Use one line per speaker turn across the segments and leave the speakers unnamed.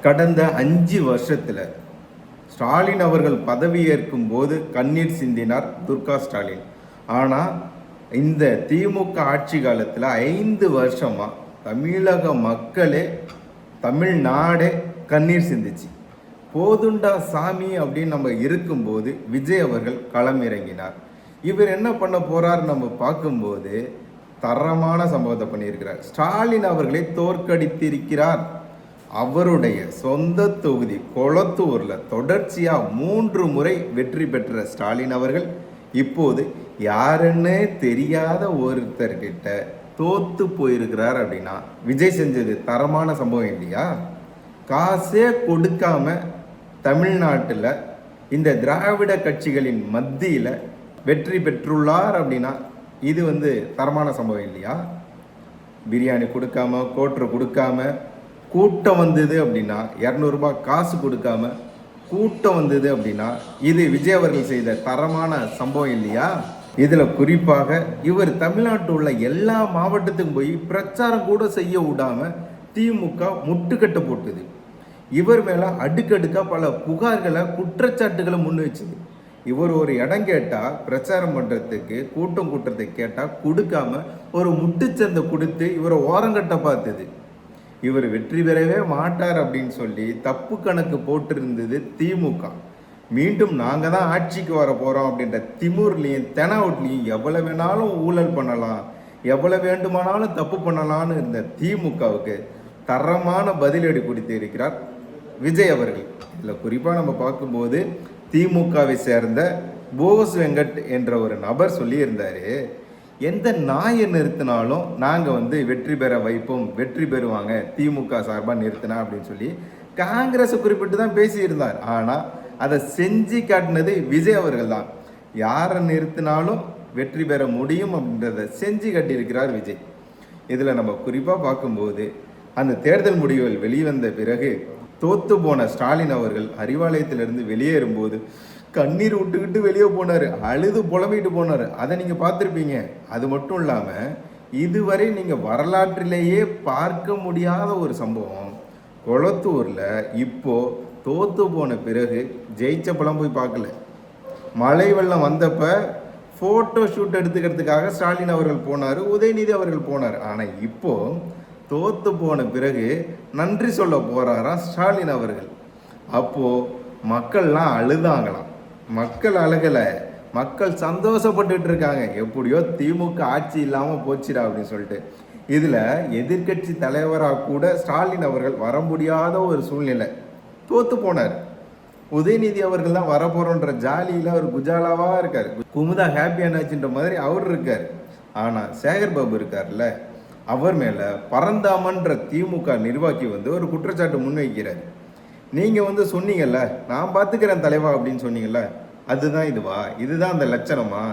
கடந்த 5 வருஷத்துல ஸ்டாலின் அவர்கள் பதவியேற்கும் போது கண்ணீர் சிந்தினார் துர்கா ஸ்டாலின். ஆனால் இந்த திமுக ஆட்சி காலத்தில் 5 வருஷமா தமிழக மக்களே, தமிழ்நாடே கண்ணீர் சிந்திச்சு. போதுண்டா சாமி அப்படின்னு நம்ம இருக்கும்போது விஜய் அவர்கள் களம் இறங்கினார். இவர் என்ன பண்ண போறார் நம்ம பார்க்கும்போது தரமான சம்பவத்தை பண்ணியிருக்கிறார். ஸ்டாலின் அவர்களை தோற்கடித்திருக்கிறார். அவருடைய சொந்த தொகுதி கொளத்தூர்ல தொடர்ச்சியா 3 முறை வெற்றி பெற்ற ஸ்டாலின் அவர்கள் இப்போது யாருன்னு தெரியாத ஒருத்தர்கிட்ட தோத்து போயிருக்கிறார். அப்படின்னா விஜய் செஞ்சது தரமான சம்பவம் இல்லையா? காசே கொடுக்காம தமிழ்நாட்டில் இந்த திராவிட கட்சிகளின் மத்தியில் வெற்றி பெற்றுள்ளார். அப்படின்னா இது தரமான சம்பவம் இல்லையா? பிரியாணி கொடுக்காம, கோட்ரு கொடுக்காம, கூட்டம் வந்தது அப்படின்னா 200 ரூபாய் காசு கொடுக்காம கூட்டம் வந்தது அப்படின்னா இது விஜய் அவர்கள் செய்த தரமான சம்பவம் இல்லையா? இதில் குறிப்பாக இவர் தமிழ்நாட்டில் உள்ள எல்லா மாவட்டத்துக்கும் போய் பிரச்சாரம் கூட செய்ய விடாம திமுக முட்டுக்கட்டை போட்டுது. இவர் மேலே அடுக்கடுக்காக பல புகார்களை, குற்றச்சாட்டுகளை முன் வச்சுது. இவர் ஒரு இடம் கேட்டால் பிரச்சாரம் பண்ணுறதுக்கு, கூட்டம் கூட்டுறதுக்கு கேட்டால் கொடுக்காம ஒரு முட்டுச்சந்தை கொடுத்து இவரை ஓரங்கட்ட பார்த்துது. இவர் வெற்றி பெறவே மாட்டார் அப்படின்னு சொல்லி தப்பு கணக்கு போட்டிருந்தது திமுக. மீண்டும் நாங்கள் தான் ஆட்சிக்கு வர போகிறோம் அப்படின்ற திமுர்லையும் தெனாவுட்லையும் எவ்வளோ வேணாலும் ஊழல் பண்ணலாம், எவ்வளோ வேண்டுமானாலும் தப்பு பண்ணலான்னு இருந்த திமுகவுக்கு தரமான பதிலடி கொடுத்து இருக்கிறார் விஜய் அவர்கள். இதில் குறிப்பாக நம்ம பார்க்கும்போது திமுகவை சேர்ந்த போஸ் வெங்கட் என்ற ஒரு நபர் சொல்லியிருந்தார், எந்த நாயை நிறுத்தினாலும் நாங்கள் வெற்றி பெற வைப்போம், வெற்றி பெறுவாங்க திமுக சார்பாக நிறுத்தினா அப்படின்னு சொல்லி காங்கிரஸை குறிப்பிட்டு தான் பேசியிருந்தார். ஆனால் அதை செஞ்சு காட்டினது விஜய் அவர்கள் தான். யாரை நிறுத்தினாலும் வெற்றி பெற முடியும் அப்படின்றத செஞ்சு காட்டியிருக்கிறார் விஜய். இதில் நம்ம குறிப்பாக பார்க்கும்போது அந்த தேர்தல் முடிவுகள் வெளிவந்த பிறகு தோத்து போன ஸ்டாலின் அவர்கள் அறிவாலயத்திலிருந்து வெளியேறும்போது கண்ணீர் விட்டுக்கிட்டு வெளியே போனார், அழுது புலம்பிட்டு போனார். அதை நீங்கள் பார்த்துருப்பீங்க. அது மட்டும் இல்லாமல் இதுவரை நீங்கள் வரலாற்றிலேயே பார்க்க முடியாத ஒரு சம்பவம் கொளத்தூரில் இப்போது தோத்து போன பிறகு ஜெயிச்ச பழம் போய் பார்க்கல. மழை வெள்ளம் வந்தப்போ ஃபோட்டோ ஷூட் எடுத்துக்கிறதுக்காக ஸ்டாலின் அவர்கள் போனார், உதயநிதி அவர்கள் போனார். ஆனால் இப்போது தோத்து போன பிறகு நன்றி சொல்ல போகிறாராம் ஸ்டாலின் அவர்கள். அப்போது மக்கள்லாம் அழுதாங்களாம். மக்கள் அழுகலை, மக்கள் சந்தோஷப்பட்டுட்டு இருக்காங்க. எப்படியோ திமுக ஆட்சி இல்லாமல் போச்சுடா அப்படின்னு சொல்லிட்டு. இதில் எதிர்கட்சி தலைவராக கூட ஸ்டாலின் அவர்கள் வர முடியாத ஒரு சூழ்நிலை. தோத்து போனார். உதயநிதி அவர்கள் தான் வரப்போறோன்ற ஜாலியில் அவர் குஜாலாவாக இருக்கார். குமுதா ஹாப்பியானாச்சுன்ற மாதிரி அவர் இருக்கார். ஆனால் சேகர் பாபு இருக்கார்ல, அவர் மேலே பரந்தாமன்ற திமுக நிர்வாகி ஒரு குற்றச்சாட்டு முன்வைக்கிறார். நீங்கள் சொன்னீங்கல்ல, நான் பார்த்துக்கிறேன் தலைவா அப்படின்னு சொன்னீங்கல்ல, அதுதான் இதுவா? இதுதான் அந்த லட்சணமா?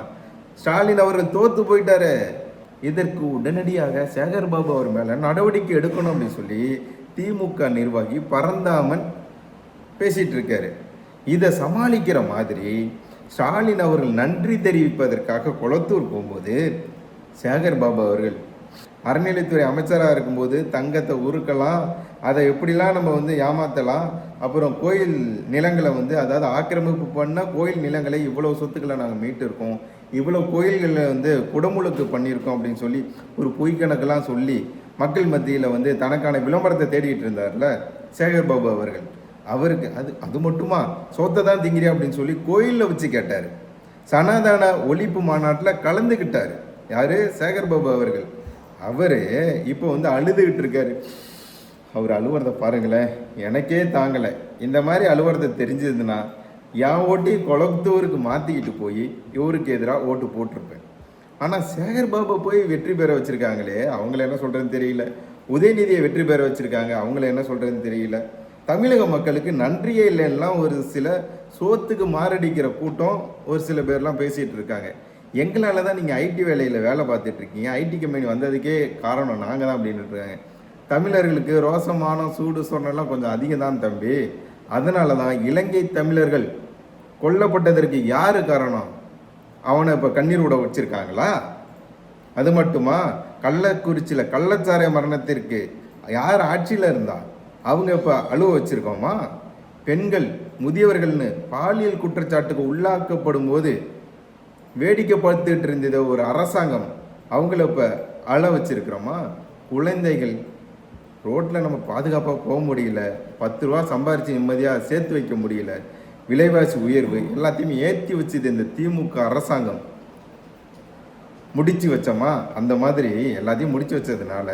ஸ்டாலின் அவர்கள் தோத்து போயிட்டாரு. இதற்கு உடனடியாக சேகர் பாபு அவர் மேலே நடவடிக்கை எடுக்கணும் அப்படின்னு சொல்லி திமுக நிர்வாகி பரந்தாமன் பேசிட்டு இருக்காரு. இதை சமாளிக்கிற மாதிரி ஸ்டாலின் அவர்கள் நன்றி தெரிவிப்பதற்காக கொளத்தூர் போகும்போது சேகர் பாபு அவர்கள் அறநிலைத்துறை அமைச்சராக இருக்கும்போது தங்கத்தை உருக்கலாம், அதை எப்படிலாம் நம்ம ஏமாற்றலாம், அப்புறம் கோயில் நிலங்களை அதாவது ஆக்கிரமிப்பு பண்ண கோயில் நிலங்களை இவ்வளோ சொத்துக்களை நாங்கள் மீட்டிருக்கோம், இவ்வளோ கோயில்களில் குடமுழுக்கு பண்ணியிருக்கோம் அப்படின்னு சொல்லி ஒரு பொய் கணக்கெல்லாம் சொல்லி மக்கள் மத்தியில் தனக்கான விளம்பரத்தை தேடிட்டு இருந்தார்ல சேகர் பாபு அவர்கள். அவருக்கு அது மட்டுமா, சொத்தை தான் திங்கிறியா அப்படின்னு சொல்லி கோயிலில் வச்சு கேட்டார். சனாதன ஒழிப்பு மாநாட்டில் கலந்துக்கிட்டார். யார்? சேகர் பாபு அவர்கள். அவர் இப்போ அழுதுகிட்டு இருக்காரு. அவர் அலுவலத்தை பாருங்களேன், எனக்கே தாங்கலை. இந்த மாதிரி அலுவலத்தை தெரிஞ்சதுன்னா என் ஓட்டி கொளத்தூருக்கு மாற்றிக்கிட்டு போய் இவருக்கு எதிராக ஓட்டு போட்டிருப்பேன். ஆனால் சேகர் பாபு போய் வெற்றி பெற வச்சுருக்காங்களே, அவங்கள என்ன சொல்கிறதுன்னு தெரியல. உதயநிதியை வெற்றி பெற வச்சுருக்காங்க, அவங்கள என்ன சொல்கிறதுன்னு தெரியல. தமிழக மக்களுக்கு நன்றியே இல்லைன்னா ஒரு சில சோத்துக்கு மாரடிக்கிற கூட்டம் ஒரு சில பேர்லாம் பேசிகிட்டு இருக்காங்க. எங்களால் தான் நீங்கள் ஐடி வேலையில் வேலை பார்த்துட்ருக்கீங்க, ஐடி கம்பெனி வந்ததுக்கே காரணம் நாங்கள் தான் அப்படின்னு இருக்காங்க. தமிழர்களுக்கு ரோசமான சூடு சொன்னெல்லாம் கொஞ்சம் அதிகம் தான் தம்பி. அதனால தான் இலங்கை தமிழர்கள் கொல்லப்பட்டதற்கு யார் காரணம்? அவனை இப்போ கண்ணீர் விட வச்சுருக்காங்களா? அது மட்டுமா, கள்ளக்குறிச்சியில் கள்ளச்சாராய மரணத்திற்கு யார் ஆட்சியில் இருந்தா? அவங்க இப்போ அழுவ வச்சுருக்கோமா? பெண்கள் முதியவர்கள்னு பாலியல் குற்றச்சாட்டுக்கு உள்ளாக்கப்படும் போது வேடிக்கை பார்த்துட்டு இருந்தது ஒரு அரசாங்கம், அவங்கள இப்போ அழ வச்சிருக்கிறோமா? குழந்தைகள் ரோட்டில் நம்ம பாதுகாப்பாக போக முடியல, 10 ரூபா சம்பாரித்து நிம்மதியாக சேர்த்து வைக்க முடியல, விலைவாசி உயர்வு எல்லாத்தையுமே ஏற்றி வச்சுது இந்த திமுக அரசாங்கம். முடிச்சு வச்சோமா? அந்த மாதிரி எல்லாத்தையும் முடிச்சு வச்சதுனால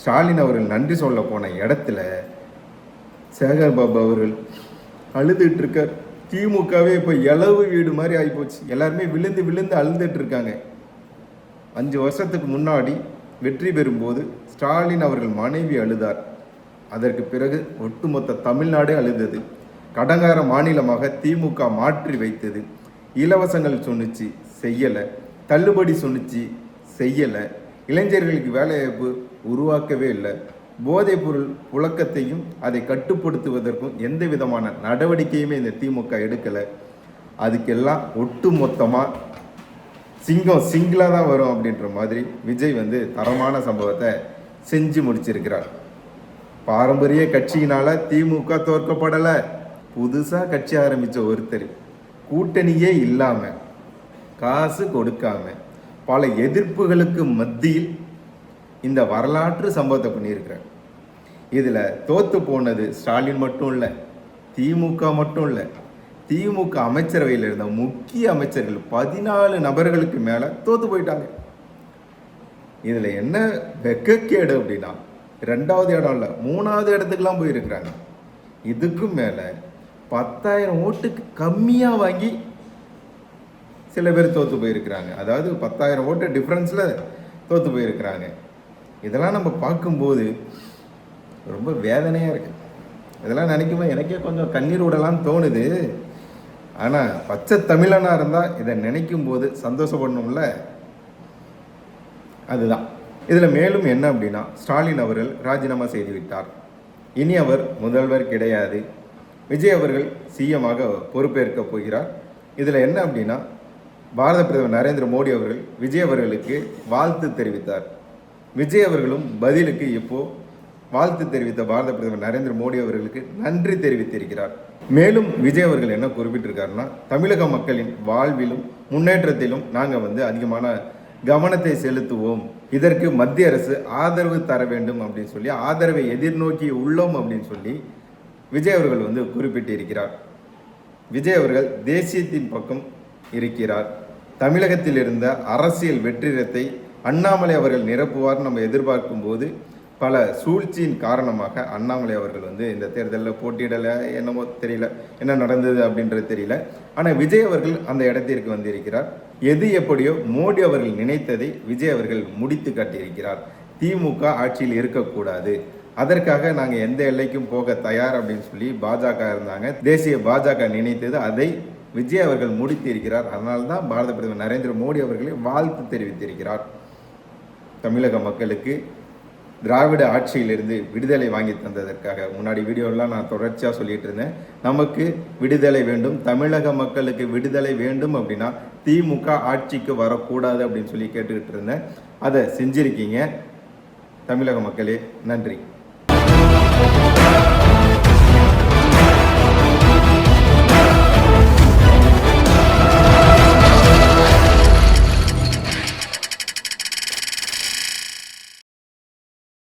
ஸ்டாலின் அவர்கள் நன்றி சொல்ல போன இடத்துல சேகர் பாபு அவர்கள் அழுதுட்டு இருக்கார். திமுகவே இப்போ இளவு வீடு மாதிரி ஆகிப்போச்சு. எல்லாருமே விழுந்து விழுந்து அழுதுட்டு இருக்காங்க. 5 வருஷத்துக்கு முன்னாடி வெற்றி பெறும்போது ஸ்டாலின் அவர்கள் மனைவி அழுதார். அதற்கு பிறகு ஒட்டுமொத்த தமிழ்நாடே அழுதது. கடங்கார மாநிலமாக திமுக மாற்றி வைத்தது. இலவசங்கள் சொன்னிச்சு, செய்யலை. தள்ளுபடி சொன்னிச்சு, செய்யலை. இளைஞர்களுக்கு வேலைவாய்ப்பு உருவாக்கவே இல்லை. போதைப்பொருள் புழக்கத்தையும் அதை கட்டுப்படுத்துவதற்கும் எந்த விதமான நடவடிக்கையுமே இந்த திமுக எடுக்கலை. அதுக்கெல்லாம் ஒட்டு மொத்தமாக சிங்கம் சிங்கிளாக தான் வரும் அப்படின்ற மாதிரி விஜய் வந்து தரமான சம்பவத்தை செஞ்சு முடிச்சிருக்கிறார். பாரம்பரிய கட்சியினால் திமுக தோற்கப்படலை. புதுசாக கட்சி ஆரம்பித்த ஒருத்தர் கூட்டணியே இல்லாமல் காசு கொடுக்காம பல எதிர்ப்புகளுக்கு மத்தியில் இந்த வரலாற்று சம்பவத்தை பண்ணியிருக்கிறார். இதில் தோற்று போனது ஸ்டாலின் மட்டும் இல்லை, திமுக மட்டும் இல்லை, திமுக அமைச்சரவையில் இருந்த முக்கிய அமைச்சர்கள் 14 நபர்களுக்கு மேலே தோற்று போயிட்டாங்க. இதில் என்ன வெக்கக்கேடு அப்படின்னா 2வது இடம் இல்லை, 3வது இடத்துக்குலாம் போயிருக்கிறாங்க. இதுக்கும் மேலே 10,000 ஓட்டுக்கு கம்மியாக வாங்கி சில பேர் தோற்று போயிருக்கிறாங்க. அதாவது 10,000 ஓட்டு டிஃப்ரென்ஸில் தோற்று போயிருக்கிறாங்க. இதெல்லாம் நம்ம பார்க்கும்போது ரொம்ப வேதனையாக இருக்குது. இதெல்லாம் நினைக்கும்போது எனக்கே கொஞ்சம் கண்ணீர் விடலான்னு தோணுது. ஆனால் பச்சை தமிழனாக இருந்தால் இதை நினைக்கும் போது சந்தோஷப்படணும்ல. அதுதான் இதில் மேலும் என்ன அப்படின்னா, ஸ்டாலின் அவர்கள் ராஜினாமா செய்துவிட்டார். இனி அவர் முதல்வர் கிடையாது. விஜய் அவர்கள் சிஎம்மாக பொறுப்பேற்க போகிறார். இதில் என்ன அப்படின்னா, பாரத பிரதமர் நரேந்திர மோடி அவர்கள் விஜய் அவர்களுக்கு வாழ்த்து தெரிவித்தார். விஜய் அவர்களும் பதிலுக்கு இப்போது வாழ்த்து தெரிவித்த பாரத பிரதமர் நரேந்திர மோடி அவர்களுக்கு நன்றி தெரிவித்திருக்கிறார். மேலும் விஜய் அவர்கள் என்ன குறிப்பிட்டிருக்காருன்னா, தமிழக மக்களின் வாழ்விலும் முன்னேற்றத்திலும் நாங்கள் அதிகமான கவனத்தை செலுத்துவோம். இதற்கு மத்திய அரசு ஆதரவு தர வேண்டும் அப்படின்னு சொல்லி, ஆதரவை எதிர்நோக்கி உள்ளோம் அப்படின்னு சொல்லி விஜய் அவர்கள் குறிப்பிட்டிருக்கிறார். விஜய் அவர்கள் தேசியத்தின் பக்கம் இருக்கிறார். தமிழகத்தில் இருந்த அரசியல் வெற்றிடத்தை அண்ணாமலை அவர்கள் நிரப்புவார் நம்ம எதிர்பார்க்கும் போது பல சூழ்ச்சியின் காரணமாக அண்ணாமலை அவர்கள் இந்த தேர்தலில் போட்டியிடலை, என்னமோ தெரியல, என்ன நடந்தது அப்படின்றது தெரியல. ஆனால் விஜய் அவர்கள் அந்த இடத்திற்கு வந்திருக்கிறார். எது எப்படியோ மோடி அவர்கள் நினைத்ததை விஜய் அவர்கள் முடித்து காட்டியிருக்கிறார். திமுக ஆட்சியில் இருக்கக்கூடாது, அதற்காக நாங்கள் எந்த எல்லைக்கும் போக தயார் அப்படின்னு சொல்லி பாஜக இருந்தாங்க. தேசிய பாஜக நினைத்தது அதை விஜய் அவர்கள் முடித்திருக்கிறார். அதனால்தான் பாரத பிரதமர் நரேந்திர மோடி அவர்களை வாழ்த்து தெரிவித்திருக்கிறார். தமிழக மக்களுக்கு திராவிட ஆட்சியிலிருந்து விடுதலை வாங்கி தந்ததற்காக முன்னாடி வீடியோலாம் நான் தொடர்ச்சியாக சொல்லிட்டு இருந்தேன். நமக்கு விடுதலை வேண்டும், தமிழக மக்களுக்கு விடுதலை வேண்டும் அப்படின்னா திமுக ஆட்சிக்கு வரக்கூடாது அப்படின்னு சொல்லி கேட்டுக்கிட்டு இருந்தேன். அதை செஞ்சிருக்கீங்க தமிழக மக்களே, நன்றி.